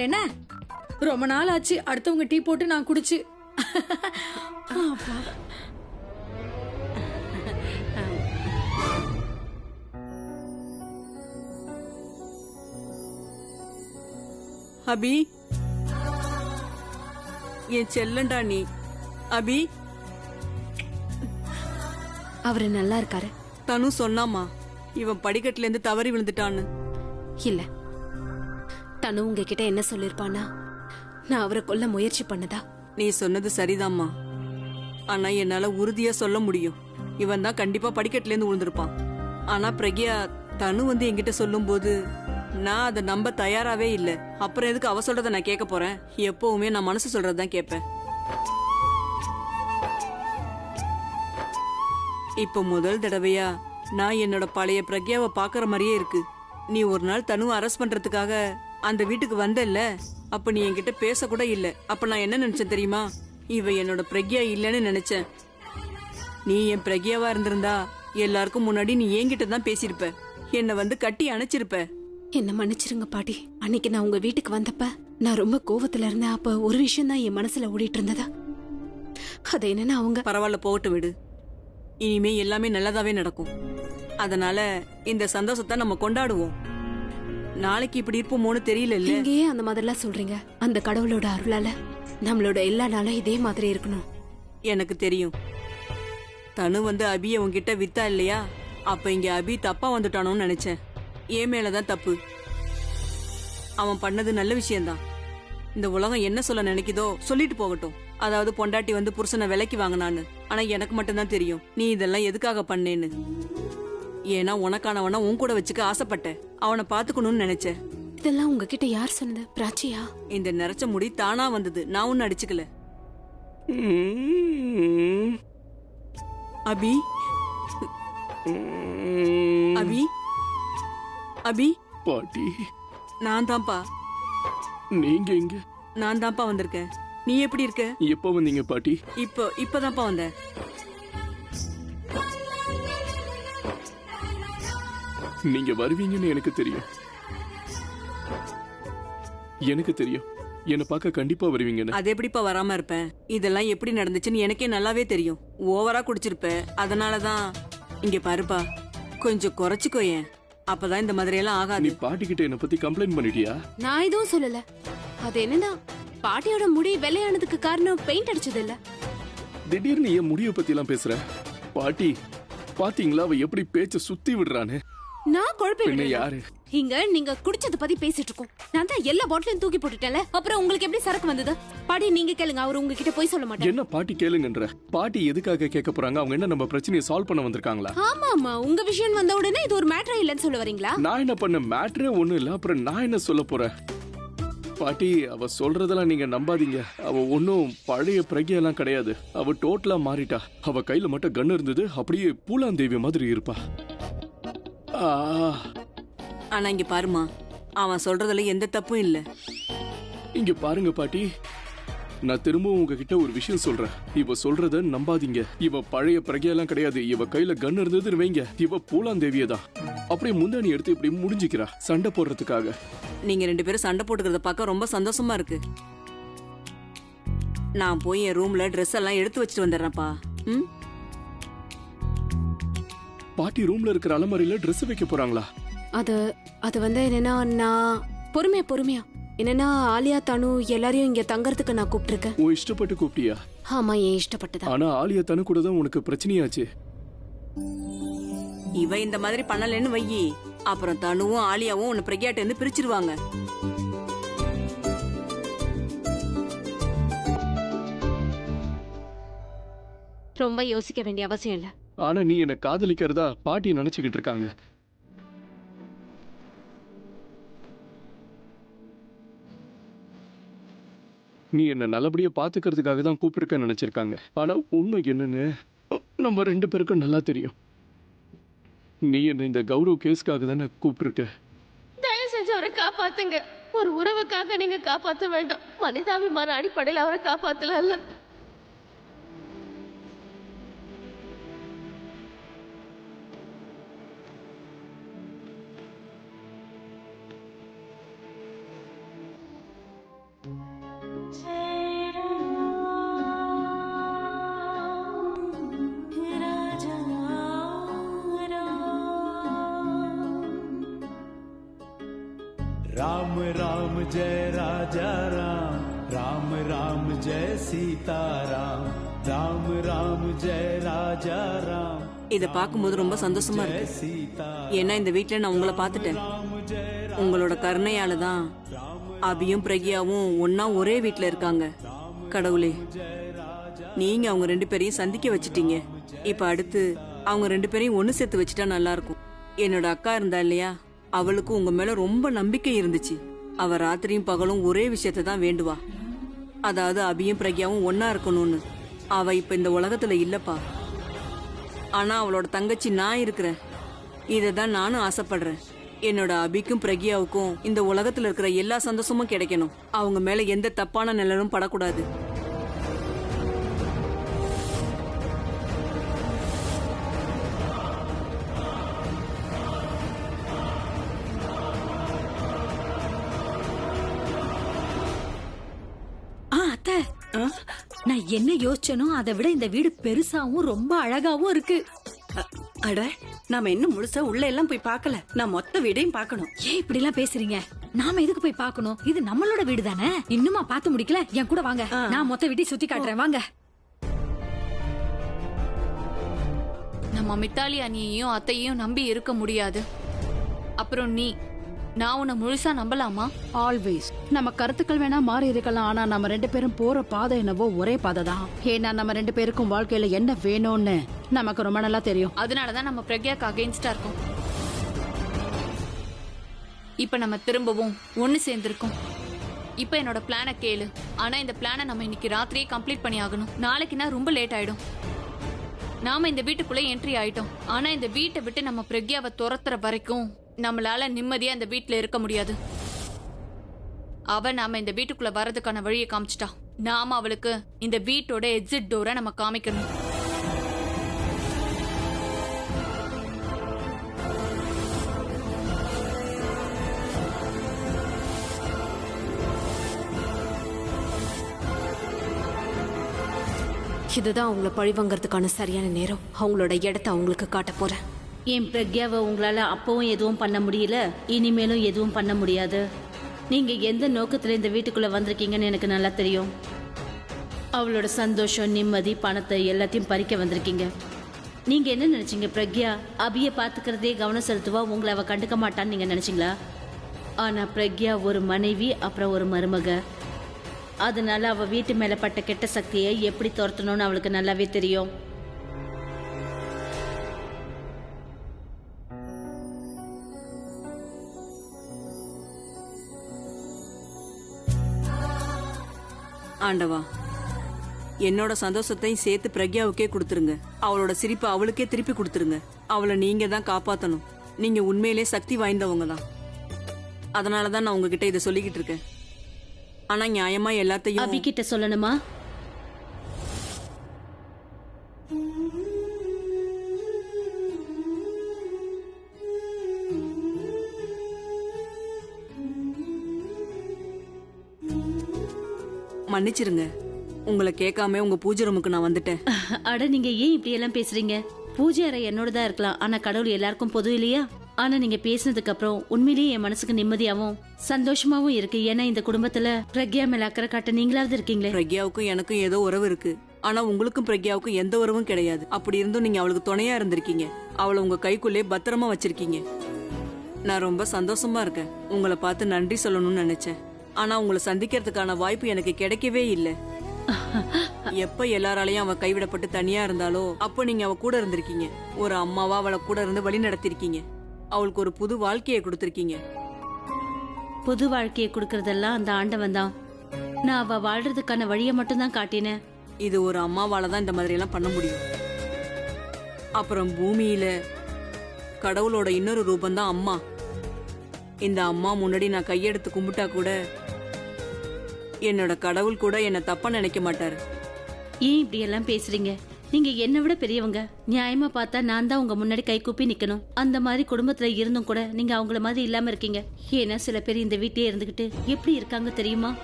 என்ன ரொம்ப நாள் ஆச்சு அடுத்தவங்க டீ போட்டு நான் குடிச்சு. அபி, என் செல்லண்டா நீ. அபி, அவரு நல்லா இருக்காரு. தனு சொன்னாமா இவன் படிக்கட்டுல இருந்து தவறி விழுந்துட்டான்னு. இல்ல, தனு உங்ககிட்ட என்ன சொல்லிருப்பானா, நான் அவரை கொல்ல முயற்சி பண்ணதா? நீ சொன்னது சரிதாம்மா. ஆனா என்னால உறுதியா சொல்ல முடியும், இவன் தான் கண்டிப்பா படிக்கட்டுல இருந்து விழுந்திருப்பான். ஆனா பிரக்யா தனு வந்து என்கிட்ட சொல்லும் போது நான் அதை நம்ப தயாராவே இல்ல. அப்புறம் எதுக்கு அவ சொல்றத நான் கேட்க போறேன்? எப்பவுமே நான் மனசு சொல்றதுதான் கேட்பேன். இப்ப முதல் தடவையா நான் என்னோட பழைய பிரக்யாவை பாக்குற மாதிரியே இருக்கு. நீ ஒரு நாள் தனு அரெஸ்ட் பண்றதுக்காக அந்த வீட்டுக்கு வந்தல்ல, அப்ப நீ என்கிட்ட பேச கூட இல்ல. அப்ப நான் என்ன நினைச்சேன் தெரியுமா? இவ என்னோட பிரக்யா இல்லன்னு நினைச்சேன். நீ என் பிரக்யாவா இருந்திருந்தா எல்லாருக்கும் முன்னாடி நீ என்கிட்ட தான் பேசிருப்ப, என்னை வந்து கட்டி அணைச்சிருப்ப. என்ன மன்னிச்சிருங்க பாட்டி. அன்னைக்கு நான் உங்க வீட்டுக்கு வந்தப்ப நான் ரொம்ப கோவத்துல இருந்தேன். அப்ப ஒரு விஷயம் தான் என் மனசுல ஓடிட்டு இருந்ததா. அது என்னன்னா, அவங்க பரவாயில்ல, போகட்டு விடு. இனிமே எல்லாமே நல்லதாவே நடக்கும். அதனால இந்த சந்தோஷத்தை நம்ம கொண்டாடுவோம். நாளைக்கு இப்படி இருப்போமோன்னு தெரியல. இங்கேயே அந்த மாதிரிலாம் சொல்றீங்க. அந்த கடவுளோட அருளால நம்மளோட எல்லா நாளும் இதே மாதிரி இருக்கணும். எனக்கு தெரியும். தனு வந்து அபிய உன்கிட்ட வித்தா இல்லையா, அப்ப இங்க அபி தப்பா வந்துட்டானோன்னு நினைச்சேன். ஏன் மேலதான் தப்பு. அவன் பண்ணது நல்ல விஷயம்தான். இந்த உலகம் என்ன சொல்ல நினைக்குதோ சொல்லிட்டு போகட்டும். அதாவது பொண்டாட்டி வந்து புருஷனை விலைக்கு வாங்கினான்னு. ஆனா எனக்கு மட்டும்தான் தெரியும் நீ இதெல்லாம் எதுக்காக பண்ணேன்னு. ஏன்னா உனக்கானவன உன் கூட வச்சுக்க ஆசைப்பட்ட, அவனை பாத்துக்கணும்னு நினைச்ச. இதெல்லாம் உங்ககிட்ட யார் சொன்னது? பிராச்சியா? இந்த நிறைச்ச முடி தானா வந்தது, நான் ஒன்னு அடிச்சுக்கல. அபி, அபி, அபி. பாட்டி, நான் தான்ப்பா. நீங்க எங்க? நான் தான்ப்பா வந்திருக்கேன். நீ எப்படி இருக்க? எப்ப வந்தீங்க பாட்டி? இப்பதான்ப்பா வந்தேன். நீங்க வருவீங்கன்னு எனக்கு தெரியும். எனக்கு தெரியும் என்ன பார்க்க கண்டிப்பா வருவீங்கன்னு. அது எப்படிப்பா வராம இருப்பேன்? இதெல்லாம் எப்படி நடந்துச்சுன்னு எனக்கே நல்லாவே தெரியும். ஓவரா குடிச்சிருப்ப, அதனாலதான். இங்க பாருப்பா, கொஞ்சம் குறைச்சுக்கோயேன், அப்பதான் இந்த மாதிரி எல்லாம் ஆகாது. நீ பாட்டி கிட்ட என்ன பத்தி கம்ப்ளைண்ட் பண்ணிட்டியா? நான் எதுவும் சொல்லல. அது என்னன்னா, பாட்டியோட முடி வெள்ளையானதுக்கு காரணம் பெயிண்ட் அடிச்சது இல்ல. திடீர்னு ஏன் முடிய பத்தி எல்லாம் பேசுற? பாட்டி, பாத்தீங்களா அவ எப்படி பேச்ச சுத்தி விடுறான்னு? நான் குழப்பம் யாரு இங்க? நீங்க குடிச்சத பத்தி பேசிட்டு இருக்கோம். நான் தான் எல்லா பாட்டிலையும் தூக்கி போட்டுட்டேன்ல, அப்புறம் உங்களுக்கு எப்படி சரக்கு வந்தது? பாட்டி நீங்க கேளுங்க, அவர் உங்ககிட்ட போய் சொல்ல மாட்டாரு. என்ன பாட்டி கேளுங்கன்ற? பாட்டி எதுக்காக கேட்க போறாங்க? அவங்க என்ன நம்ம பிரச்சனையை சால்வ் பண்ண வந்திருக்காங்களா? ஆமா ஆமா, உங்க விஷயம் வந்த உடனே இது ஒரு மேட்டரே இல்லன்னு சொல்ல வரீங்களா? நான் என்ன பண்ண? மேட்டரே ஒண்ணு இல்ல, அப்புறம் நான் என்ன சொல்ல போறேன்? பாட்டி, அவ சொல்றதெல்லாம் நீங்க நம்பாதீங்க. அவ ஒன்னும் பழைய பிரக்யா எல்லாம் கிடையாது. அவ டோட்டலா மாறிட்டா. அவ கையில மட்டும் கன் இருந்தது, அப்படியே பூலாந்தேவி மாதிரி இருப்பா. ஆனா இங்க பாருமா, அவன் சொல்றதுல எந்த தப்பும் இல்ல. இங்க பாருங்க பாட்டி, நான் திரும்பவும் உங்ககிட்ட ஒரு விஷயம் சொல்றேன். இவ சொல்றத நம்பாதீங்க. இவ பழைய பிரக்யா எல்லாம் கிடையாது. இவ கையில கன் இருந்ததுன்னு வைங்க, இவ பூலாந்தேவியே தான். அப்படியே முந்தானி எடுத்து இப்படி முடிஞ்சுக்கிறா சண்டை போடுறதுக்காக. நீங்க ரெண்டு பேரும் சண்டை போட்டுக்கிறத பார்க்க ரொம்ப சந்தோஷமா இருக்கு. நான் போய் என் ரூம்ல ட்ரெஸ் எல்லாம் எடுத்து வச்சுட்டு வந்துடுறேன்ப்பா. பாட்டி ரூம்ல இருக்கிற அலமாரியில Dress வைக்க போறாங்களா? அது வந்து என்னன்னா, நான் பொறுமையா என்னன்னா, ஆலியா தனு எல்லாரையும் இங்க தங்கறதுக்கு நான் கூப்பிட்டிருக்கேன். ஓ, இஷ்டப்பட்டு கூப்பிட்டியா? ஆமா, ஏன் இஷ்டப்பட்டுதான். ஆனா ஆலியா தனு கூட தான் உனக்கு பிரச்சனையாச்சு. இவ இந்த மாதிரி பண்ணலன்னு வையி, அப்புறம் தனுவும் ஆலியாவும் உன்னை பிரக்யாட்ட இருந்து பிரிச்சிருவாங்க. ரொம்ப யோசிக்க வேண்டிய அவசியம் இல்ல. ஆனா நீ என்ன காதலிக்கிறதா பாட்டி நினைச்சுக்கிட்டு இருக்காங்க. நீ என்ன நல்லபடியா பாத்துக்கிறதுக்காக தான் கூப்பிட்டுருக்க நினைச்சிருக்காங்க. ஆனா உண்மை என்னன்னு நம்ம ரெண்டு பேருக்கும் நல்லா தெரியும். நீ என்ன இந்த கௌரவ் கேஸ்க்காக தானே கூப்பிட்டுருக்க. தயவு செஞ்சு அவரை காப்பாத்துங்க. ஒரு உறவுக்காக நீங்க காப்பாற்ற வேண்டாம். மனிதாபிமான அடிப்படையில் அவரை காப்பாத்தல. राम जय राजा राम, राम राम जय सीता राम, राम राम जय राजा राम, இத பார்க்கும்போது ரொம்ப சந்தோஷமா இருக்கு. सीता ஏன்னா இந்த வீட்ல நான் உங்களை பார்த்துட்டேன். உங்களோட கருணையால தான் அபியும் பிரக்யாவும் ஒன்னா ஒரே வீட்ல இருக்காங்க. கடவுளே, நீங்க அவங்க 2 பேரையும் சந்திக்க வச்சிட்டீங்க. இப்ப அடுத்து அவங்க 2 பேரையும் ஒண்ணு சேர்த்து வச்சுட்டா நல்லா இருக்கும். என்னோட அக்கா இருந்தா இல்லையா, அவளுக்கு உங்க மேல ரொம்ப நம்பிக்கை இருந்துச்சு. அவ ராத்திரியும் பகலும் ஒரே விஷயத்தை தான் வேண்டுவா, அதாவது அபியும் பிரக்யாவும் ஒன்னா இருக்கணும்னு. அவ இப்ப இந்த உலகத்துல இல்லப்பா. ஆனா அவளோட தங்கச்சி நான் இருக்கிறேன். இததான் நானும் ஆசைப்படுறேன். என்னோட அபிக்கும் பிரக்யாவுக்கும் இந்த உலகத்துல இருக்கிற எல்லா சந்தோஷமும் கிடைக்கணும். அவங்க மேல எந்த தப்பான நிழலும் படக்கூடாது. அத்தை, நான் என்ன யோசிச்சனோ அதை விட இந்த வீடு பெருசாவும் ரொம்ப அழகாவும் இருக்கு. அட, நாம இன்னும் முழுசா உள்ள எல்லாம் போய் பார்க்கல. நான் மொத்த வீடையும் பார்க்கணும். ஏன் இப்படி எல்லாம் பேசுறீங்க? நாம எதுக்கு போய் பார்க்கணும்? இது நம்மளோட வீடு தானே. இன்னுமா பார்த்து முடிக்கல? என் கூட வாங்க, நான் மொத்த வீட்டையும் சுத்தி காட்டுறேன். வாங்க. நம்ம மித்தாலி அண்ணியையும் அத்தையையும் நம்பி இருக்க முடியாது. அப்புறம் நான் உன்னை முழுசா நம்பலாமா? ஆல்வேஸ் நம்ம கருத்துக்கள் வேணா மாறி இருக்கலாம், ஆனா நம்ம 2 பேரும் போற பாதை என்னவோ ஒரே பாதை தான். ஏன்னா நம்ம 2 பேருக்கும் வாழ்க்கையில என்ன வேணும்னு நமக்கு ரொம்ப நல்லா தெரியும். அதனாலதான் நம்ம பிரக்யாக்கு அகைன்ஸ்டா இருக்கோம். இப்ப நம்ம திரும்பவும் ஒண்ணு சேர்ந்திருக்கோம். இப்ப என்னோட பிளான கேளு. ஆனா இந்த பிளான நம்ம இன்னைக்கு ராத்திரியே கம்ப்ளீட் பண்ணி ஆகணும். நாளைக்குன்னா ரொம்ப லேட் ஆயிடும். நாம இந்த வீட்டுக்குள்ள என்ட்ரி ஆயிட்டோம். ஆனா இந்த வீட்டை விட்டு நம்ம பிரக்யாவை துரத்துற வரைக்கும் நம்மளால நிம்மதியா இந்த வீட்டுல இருக்க முடியாது. அவ நாம இந்த வீட்டுக்குள்ள வர்றதுக்கான வழியை காமிச்சிட்டா. நாம அவளுக்கு இந்த வீட்டோட எக்ஸிட் டோரை நம்ம காமிக்கணும். இதுதான் அவங்கள பழிவாங்கறதுக்கான சரியான நேரம். அவங்களோட இடத்த அவங்களுக்கு காட்ட போறேன். என் பிரக்யாவை உங்களால அப்பவும் எதுவும் பண்ண முடியல, இனிமேலும் எதுவும் பண்ண முடியாது. நீங்க எந்த நோக்கத்துல இந்த வீட்டுக்குள்ள வந்திருக்கீங்கன்னு எனக்கு நல்லா தெரியும். அவளோட சந்தோஷம், நிம்மதி, பணத்தை எல்லாத்தையும் பறிக்க வந்திருக்கீங்க. நீங்க என்ன நினைச்சீங்க? பிரக்யா அபியை பாத்துக்கிறதே கவனம் செலுத்துவா, உங்களை அவ கண்டுக்க மாட்டான்னு நீங்க நினைச்சீங்களா? ஆனா பிரக்யா ஒரு மனைவி, அப்புறம் ஒரு மருமக. அதனால அவ வீட்டு மேல பட்ட கெட்ட சக்தியை எப்படி துரத்தணும்னு அவளுக்கு நல்லாவே தெரியும். ஆண்டவா, என்னோட சந்தோஷத்தையும் சேர்த்து பிரக்யாவுக்கே கொடுத்துருங்க. அவளோட சிரிப்பை அவளுக்கே திருப்பி கொடுத்துருங்க. அவளை நீங்க தான் காப்பாத்தணும். நீங்க உண்மையிலே சக்தி வாய்ந்தவங்க தான். அதனாலதான் நான் உங்ககிட்ட இதை சொல்லிக்கிட்டு இருக்கேன். ஆனா நியாயமா எல்லாத்தையும் அபி கிட்ட சொல்லணுமா? மன்னிச்சிருங்க, உங்களை கேட்காம உங்க பூஜை ரூமுக்கு நான் வந்துட்டேன். அட, நீங்க ஏன் இப்படி எல்லாம் பேசுறீங்க? பூஜை அறை என்னோடதா இருக்கலாம், ஆனா கடவுள் எல்லாருக்கும் பொது இல்லையா? ஆனா நீங்க பேசினதுக்கு அப்புறம் உண்மையிலேயே என் மனசுக்கு நிம்மதியாவும் சந்தோஷமாவும் இருக்கு. ஏன்னா இந்த குடும்பத்துல பிரக்யா மேல அக்கறை காட்ட நீங்களாவது இருக்கீங்களே. பிரக்யாவுக்கும் எனக்கும் ஏதோ உறவு இருக்கு. ஆனா உங்களுக்கும் பிரக்யாவுக்கும் எந்த உறவும் கிடையாது. அப்படி இருந்தும் நீங்க அவளுக்கு துணையா இருந்திருக்கீங்க. அவளை உங்க கைக்குள்ளே பத்திரமா வச்சிருக்கீங்க. நான் ரொம்ப சந்தோஷமா இருக்கேன். உங்களை பார்த்து நன்றி சொல்லணும்னு நினைச்சேன். ஆனா உங்களை சந்திக்கிறதுக்கான வாய்ப்பு எனக்கு கிடைக்கவே இல்லை. எப்ப எல்லாராலையும் அவ கைவிடப்பட்டு தனியா இருந்தாலோ அப்ப நீங்க அவ கூட இருந்திருக்கீங்க. ஒரு அம்மாவா அவளை கூட இருந்து வழி நடத்திருக்கீங்க. அவளுக்கு ஒரு புது வாழ்க்கையை கொடுத்திருக்கீங்க. புது வாழ்க்கையை கொடுக்கறதெல்லாம் அந்த ஆண்டவன் தான். நான் அவ வாழ்றதுக்கான வழியை மட்டும் தான் காட்டினேன். இது ஒரு அம்மாவால தான் இந்த மாதிரி எல்லாம் பண்ண முடியும். அப்புறம் பூமியில கடவுளோட இன்னொரு ரூபம் தான் அம்மா. இந்த அம்மா முன்னாடி நான் கையெடுத்து கும்பிட்டா கூட என்னோட கடவுள் கூட என்ன தப்பா நினைக்க மாட்டாரு. ஏன் இப்படி எல்லாம் பேசுறீங்க? நீங்க என்னை விட பெரியவங்க. நியாயமா பார்த்தா நான் தான் உங்க முன்னாடி கை கூப்பி நிக்கணும். அந்த மாதிரி குடும்பத்துல இருந்தும் கூட நீங்க அவங்கள மாதிரி இல்லாம இருக்கீங்க. ஏன்னா சில பேர் இந்த வீட்லயே இருந்துகிட்டு எப்படி இருக்காங்க தெரியுமா?